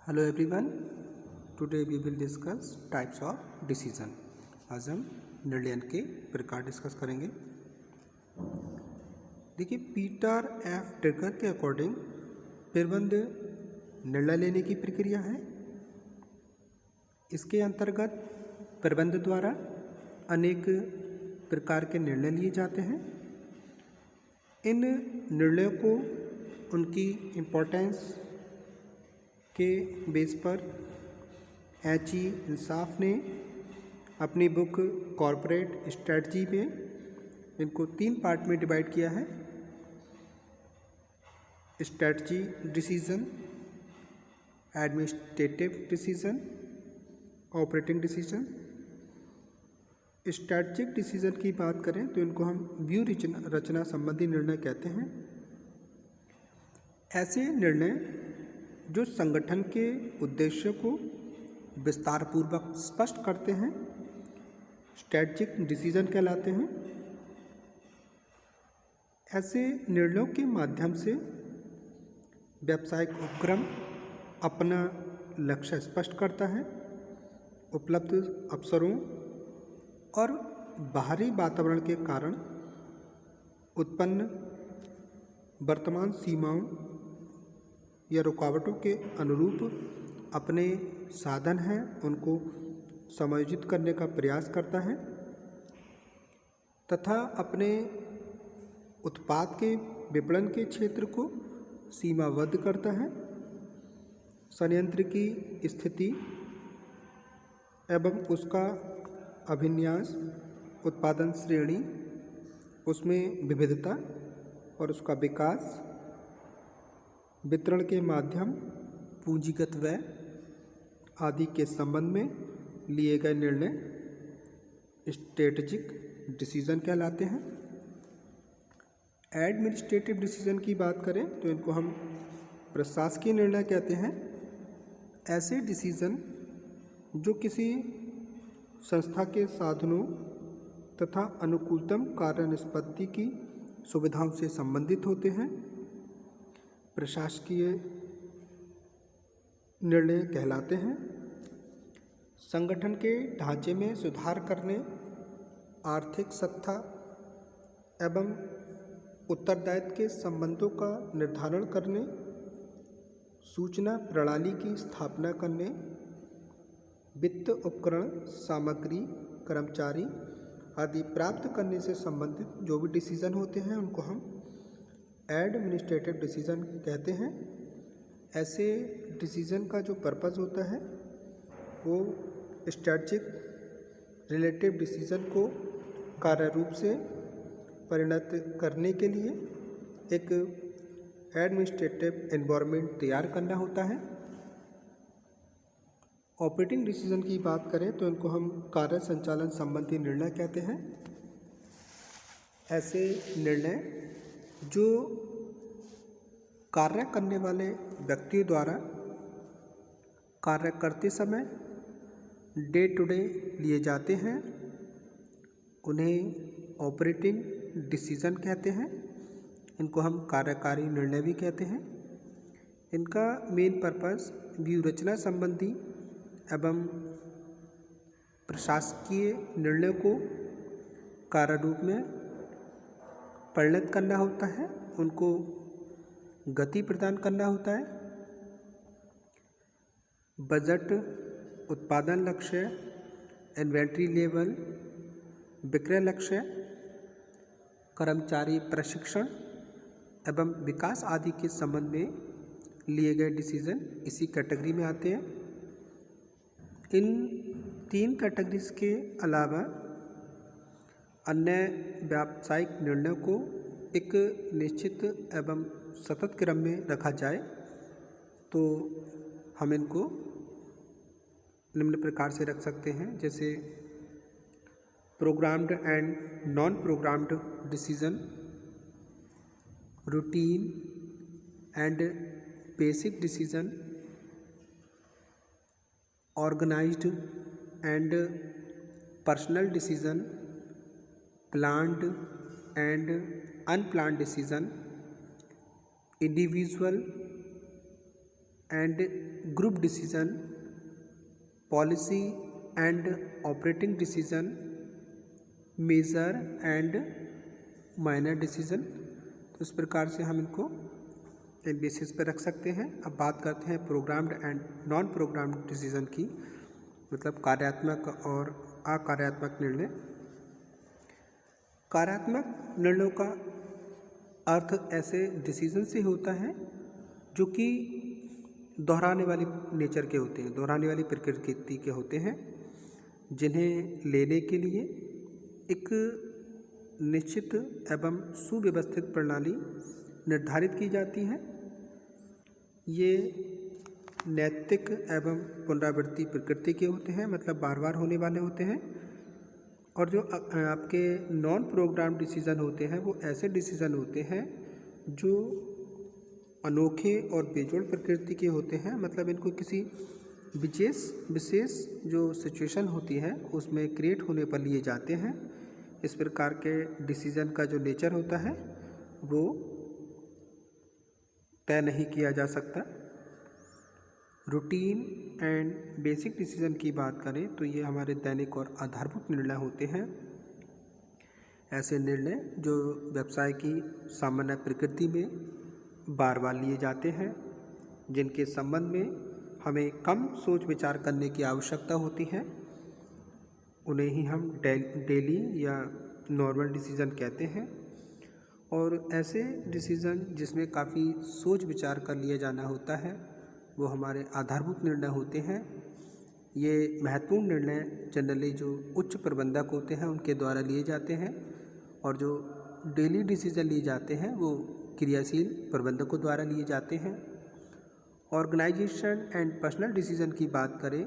Hello everyone, today we will discuss types of decision. आज हम निर्णय के प्रकार डिस्कस करेंगे। देखिए, पीटर एफ ड्रकर के अकॉर्डिंग प्रबंध निर्णय लेने की प्रक्रिया है। इसके अंतर्गत प्रबंध द्वारा अनेक प्रकार के निर्णय लिए जाते हैं। इन निर्णयों को उनकी इम्पोर्टेंस के बेस पर एच.ई. इंसाफ ने अपनी बुक कॉरपोरेट स्ट्रेटजी में इनको 3 पार्ट में डिवाइड किया है। Strategy decision, administrative decision, operating decision. Strategic decision की बात करें तो इनको हम व्यू रचना संबंधी निर्णय कहते हैं। ऐसे निर्णय जो संगठन के उद्देश्य को विस्तारपूर्वक स्पष्ट करते हैं स्ट्रेटजिक डिसीजन कहलाते हैं। ऐसे निर्णयों के माध्यम से व्यावसायिक उपक्रम अपना लक्ष्य स्पष्ट करता है, उपलब्ध अवसरों और बाहरी वातावरण के कारण उत्पन्न वर्तमान सीमाओं या रुकावटों के अनुरूप अपने साधन हैं उनको समायोजित करने का प्रयास करता है तथा अपने उत्पाद के विपणन के क्षेत्र को सीमाबद्ध करता है। संयंत्र की स्थिति एवं उसका अभिन्यास, उत्पादन श्रेणी, उसमें विविधता और उसका विकास, वितरण के माध्यम, पूंजीगत व्यय आदि के संबंध में लिए गए निर्णय स्ट्रेटेजिक डिसीजन कहलाते हैं। एडमिनिस्ट्रेटिव डिसीजन की बात करें तो इनको हम प्रशासकीय निर्णय कहते हैं। ऐसे डिसीजन जो किसी संस्था के साधनों तथा अनुकूलतम कार्य निष्पत्ति की सुविधाओं से संबंधित होते हैं प्रशासकीय निर्णय कहलाते हैं। संगठन के ढांचे में सुधार करने, आर्थिक सत्ता एवं उत्तरदायित्व के संबंधों का निर्धारण करने, सूचना प्रणाली की स्थापना करने, वित्त उपकरण, सामग्री, कर्मचारी आदि प्राप्त करने से संबंधित जो भी डिसीजन होते हैं उनको हम एडमिनिस्ट्रेटिव डिसीजन कहते हैं। ऐसे डिसीजन का जो पर्पस होता है वो स्ट्रेटजिक रिलेटिव डिसीजन को कार्य रूप से परिणत करने के लिए एक एडमिनिस्ट्रेटिव एनवायरनमेंट तैयार करना होता है। ऑपरेटिंग डिसीजन की बात करें तो इनको हम कार्य संचालन संबंधी निर्णय कहते हैं। ऐसे निर्णय जो कार्य करने वाले व्यक्ति द्वारा कार्य करते समय डे टू डे लिए जाते हैं उन्हें ऑपरेटिंग डिसीजन कहते हैं। इनको हम कार्यकारी निर्णय भी कहते हैं। इनका मेन पर्पस व्यू रचना संबंधी एवं प्रशासकीय निर्णय को कार्य रूप में परिणत करना होता है, उनको गति प्रदान करना होता है। बजट, उत्पादन लक्ष्य, इन्वेंट्री लेवल, विक्रय लक्ष्य, कर्मचारी प्रशिक्षण एवं विकास आदि के संबंध में लिए गए डिसीजन इसी कैटेगरी में आते हैं। इन 3 कैटेगरीज के अलावा अन्य व्यावसायिक निर्णयों को एक निश्चित एवं सतत क्रम में रखा जाए तो हम इनको निम्न प्रकार से रख सकते हैं, जैसे programmed and non programmed decision, routine and basic decision, organised and personal decision, planned and unplanned decision, individual and group decision, policy and operating decision, major and minor decision. तो इस प्रकार से हम इनको एक बेसिस पर रख सकते हैं। अब बात करते हैं programmed and non programmed decision की, मतलब कार्यात्मक और अकार्यात्मक निर्णय। कार्यात्मक निर्णयों का अर्थ ऐसे डिसीजन से होता है जो कि दोहराने वाली नेचर के होते हैं, दोहराने वाली प्रकृति के होते हैं, जिन्हें लेने के लिए एक निश्चित एवं सुव्यवस्थित प्रणाली निर्धारित की जाती है। ये नैतिक एवं पुनरावृत्ति प्रकृति के होते हैं, मतलब बार बार होने वाले होते हैं। और जो आपके नॉन प्रोग्राम डिसीज़न होते हैं वो ऐसे डिसीज़न होते हैं जो अनोखे और बेजोड़ प्रकृति के होते हैं, मतलब इनको किसी विशेष जो सिचुएशन होती है उसमें क्रिएट होने पर लिए जाते हैं। इस प्रकार के डिसीज़न का जो नेचर होता है वो तय नहीं किया जा सकता। रूटीन एंड बेसिक डिसीज़न की बात करें तो ये हमारे दैनिक और आधारभूत निर्णय होते हैं। ऐसे निर्णय जो व्यवसाय की सामान्य प्रकृति में बार बार लिए जाते हैं, जिनके संबंध में हमें कम सोच विचार करने की आवश्यकता होती है, उन्हें ही हम डेली या नॉर्मल डिसीज़न कहते हैं। और ऐसे डिसीज़न जिसमें काफ़ी सोच विचार कर लिया जाना होता है वो हमारे आधारभूत निर्णय होते हैं। ये महत्वपूर्ण निर्णय जनरली जो उच्च प्रबंधक होते हैं उनके द्वारा लिए जाते हैं, और जो डेली डिसीज़न लिए जाते हैं वो क्रियाशील प्रबंधकों द्वारा लिए जाते हैं। ऑर्गेनाइजेशन एंड पर्सनल डिसीज़न की बात करें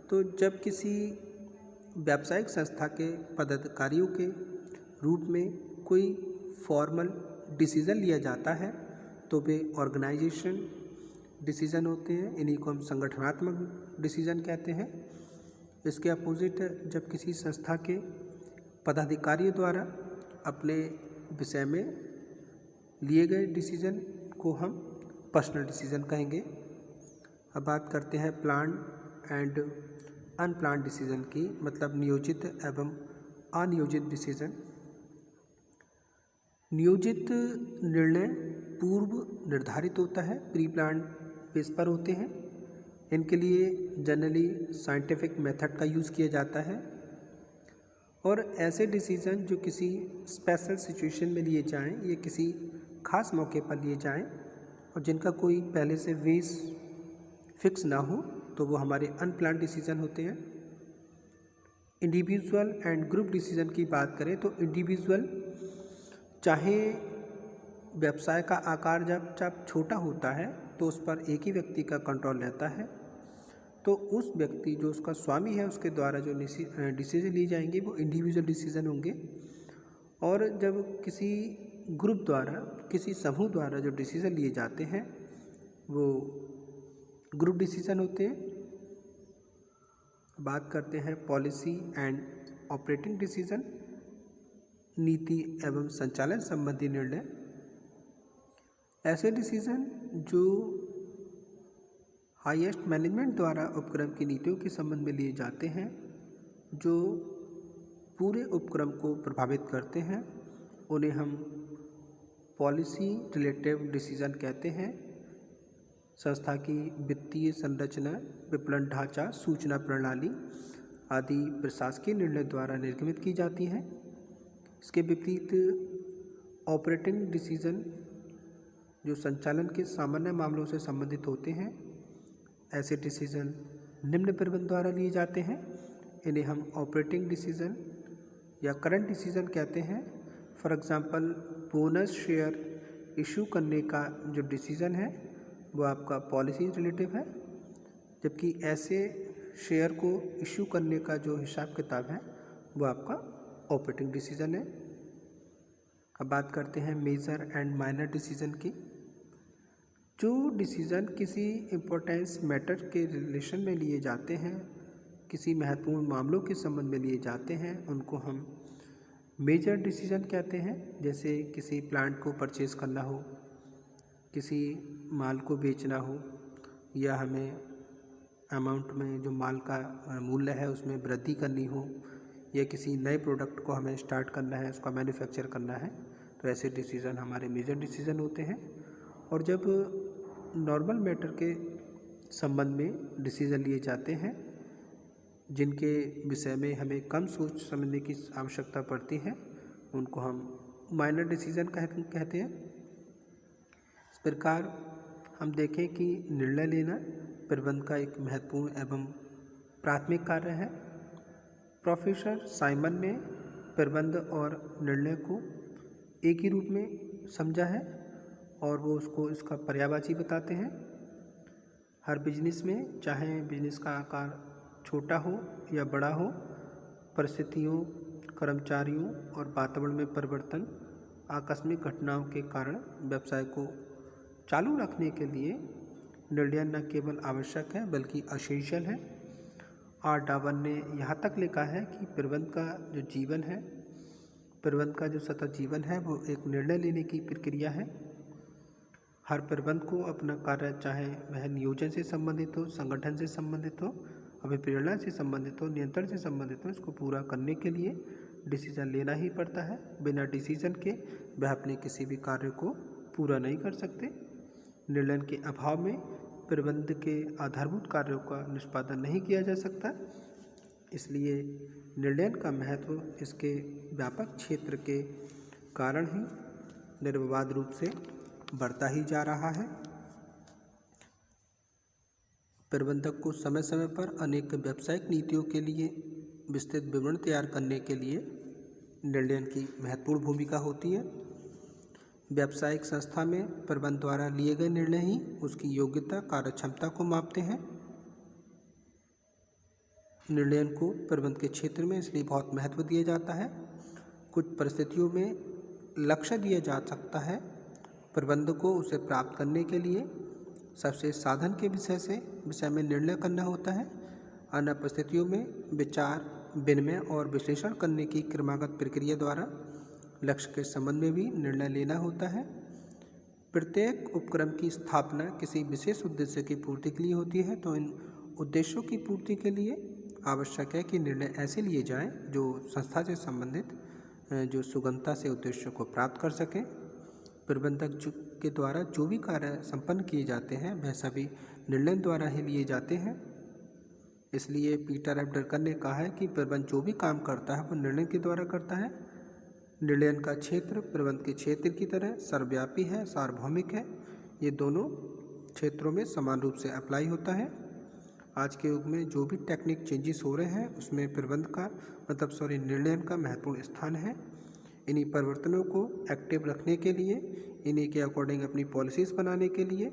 तो जब किसी व्यावसायिक संस्था के पदाधिकारियों के रूप में कोई फॉर्मल डिसीज़न लिया जाता है तो वे ऑर्गेनाइजेशन डिसीज़न होते हैं। इन्हीं को हम संगठनात्मक डिसीज़न कहते हैं। इसके अपोजिट जब किसी संस्था के पदाधिकारियों द्वारा अपने विषय में लिए गए डिसीज़न को हम पर्सनल डिसीज़न कहेंगे। अब बात करते हैं प्लान एंड अनप्लान्ड डिसीज़न की, मतलब नियोजित एवं अनियोजित डिसीज़न। नियोजित निर्णय पूर्व निर्धारित होता है, प्री प्लान बेस पर होते हैं। इनके लिए जनरली साइंटिफिक मेथड का यूज़ किया जाता है। और ऐसे डिसीज़न जो किसी स्पेशल सिचुएशन में लिए जाएं या किसी खास मौके पर लिए जाएं और जिनका कोई पहले से बेस फिक्स ना हो तो वो हमारे अनप्लान्ड डिसीज़न होते हैं। इंडिविजुअल एंड ग्रुप डिसीज़न की बात करें तो इंडिविजुअल, चाहे व्यवसाय का आकार जब छोटा होता है तो उस पर एक ही व्यक्ति का कंट्रोल रहता है, तो उस व्यक्ति जो उसका स्वामी है उसके द्वारा जो डिसीजन लिए जाएंगे वो इंडिविजुअल डिसीज़न होंगे। और जब किसी ग्रुप द्वारा, किसी समूह द्वारा जो डिसीज़न लिए जाते हैं वो ग्रुप डिसीज़न होते हैं। बात करते हैं पॉलिसी एंड ऑपरेटिंग डिसीज़न, नीति एवं संचालन संबंधी निर्णय। ऐसे डिसीज़न जो हाईएस्ट मैनेजमेंट द्वारा उपक्रम की नीतियों के संबंध में लिए जाते हैं, जो पूरे उपक्रम को प्रभावित करते हैं, उन्हें हम पॉलिसी रिलेटिव डिसीज़न कहते हैं। संस्था की वित्तीय संरचना, विपणन ढांचा, सूचना प्रणाली आदि प्रशासकीय निर्णय द्वारा निर्गमित की जाती हैं। इसके विपरीत ऑपरेटिंग डिसीज़न जो संचालन के सामान्य मामलों से संबंधित होते हैं, ऐसे डिसीज़न निम्न प्रबंध द्वारा लिए जाते हैं। इन्हें हम ऑपरेटिंग डिसीज़न या करंट डिसीज़न कहते हैं। For example, bonus share issue करने का जो डिसीज़न है वो आपका पॉलिसी रिलेटिव है, जबकि ऐसे शेयर को इशू करने का जो हिसाब किताब है वो आपका ऑपरेटिंग डिसीज़न है। अब बात करते हैं मेजर एंड माइनर डिसीज़न की। जो डिसीज़न किसी इम्पोर्टेंस मैटर के रिलेशन में लिए जाते हैं, किसी महत्वपूर्ण मामलों के संबंध में लिए जाते हैं, उनको हम मेजर डिसीज़न कहते हैं। जैसे किसी प्लांट को परचेज़ करना हो, किसी माल को बेचना हो, या हमें अमाउंट में जो माल का मूल्य है उसमें वृद्धि करनी हो, या किसी नए प्रोडक्ट को हमें स्टार्ट करना है, उसका मैन्युफैक्चर करना है, तो ऐसे डिसीज़न हमारे मेजर डिसीज़न होते हैं। और जब नॉर्मल मैटर के संबंध में डिसीज़न लिए जाते हैं जिनके विषय में हमें कम सोच समझने की आवश्यकता पड़ती है, उनको हम माइनर डिसीज़न कहते हैं। इस प्रकार हम देखें कि निर्णय लेना प्रबंधन का एक महत्वपूर्ण एवं प्राथमिक कार्य है। प्रोफेसर साइमन ने प्रबंधन और निर्णय को एक ही रूप में समझा है और वो उसको इसका पर्यायवाची बताते हैं। हर बिजनेस में, चाहे बिजनेस का आकार छोटा हो या बड़ा हो, परिस्थितियों, कर्मचारियों और वातावरण में परिवर्तन, आकस्मिक घटनाओं के कारण व्यवसाय को चालू रखने के लिए निर्णय न केवल आवश्यक है बल्कि असेंशियल है। आर डावन ने यहाँ तक लिखा है कि प्रबंधन का जो जीवन है, प्रबंधन का जो सतत जीवन है वो एक निर्णय लेने की प्रक्रिया है। हर प्रबंधक को अपना कार्य, चाहे वह नियोजन से संबंधित हो, संगठन से संबंधित हो, अभिप्रेरणा से संबंधित हो, नियंत्रण से संबंधित हो, इसको पूरा करने के लिए डिसीजन लेना ही पड़ता है। बिना डिसीजन के वह अपने किसी भी कार्य को पूरा नहीं कर सकते। निर्णय के अभाव में प्रबंधन के आधारभूत कार्यों का निष्पादन नहीं किया जा सकता। इसलिए निर्णय का महत्व इसके व्यापक क्षेत्र के कारण ही निर्विवाद रूप से बढ़ता ही जा रहा है। प्रबंधक को समय समय पर अनेक व्यावसायिक नीतियों के लिए विस्तृत विवरण तैयार करने के लिए निर्णय की महत्वपूर्ण भूमिका होती है। व्यावसायिक संस्था में प्रबंधन द्वारा लिए गए निर्णय ही उसकी योग्यता, कार्यक्षमता को मापते हैं। निर्णय को प्रबंधन के क्षेत्र में इसलिए बहुत महत्व दिया जाता है। कुछ परिस्थितियों में लक्ष्य दिया जा सकता है, प्रबंधक को उसे प्राप्त करने के लिए सबसे साधन के विषय में निर्णय करना होता है। अन्य परिस्थितियों में विचार, विनिमय और विश्लेषण करने की क्रमागत प्रक्रिया द्वारा लक्ष्य के संबंध में भी निर्णय लेना होता है। प्रत्येक उपक्रम की स्थापना किसी विशेष उद्देश्य की पूर्ति के लिए होती है, तो इन उद्देश्यों की पूर्ति के लिए आवश्यक है कि निर्णय ऐसे लिए जाएं जो संस्था से संबंधित, जो सुगमता से उद्देश्यों को प्राप्त कर सकें। प्रबंधक के द्वारा जो भी कार्य संपन्न किए जाते हैं वह सभी निर्णय द्वारा ही लिए जाते हैं। इसलिए पीटर एफ ड्रकर ने कहा है कि प्रबंधन जो भी काम करता है वो निर्णय के द्वारा करता है। निर्णय का क्षेत्र प्रबंधन के क्षेत्र की तरह सर्वव्यापी है, सार्वभौमिक है। ये दोनों क्षेत्रों में समान रूप से अप्लाई होता है। आज के युग में जो भी टेक्निक चेंजेस हो रहे हैं उसमें प्रबंधन का निर्णय का महत्वपूर्ण स्थान है। इन्हीं परिवर्तनों को एक्टिव रखने के लिए, इन्हीं के अकॉर्डिंग अपनी पॉलिसीज़ बनाने के लिए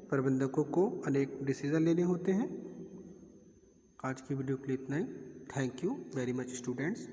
प्रबंधकों को अनेक डिसीजन लेने होते हैं। आज की वीडियो के लिए इतना ही। Thank you very much students.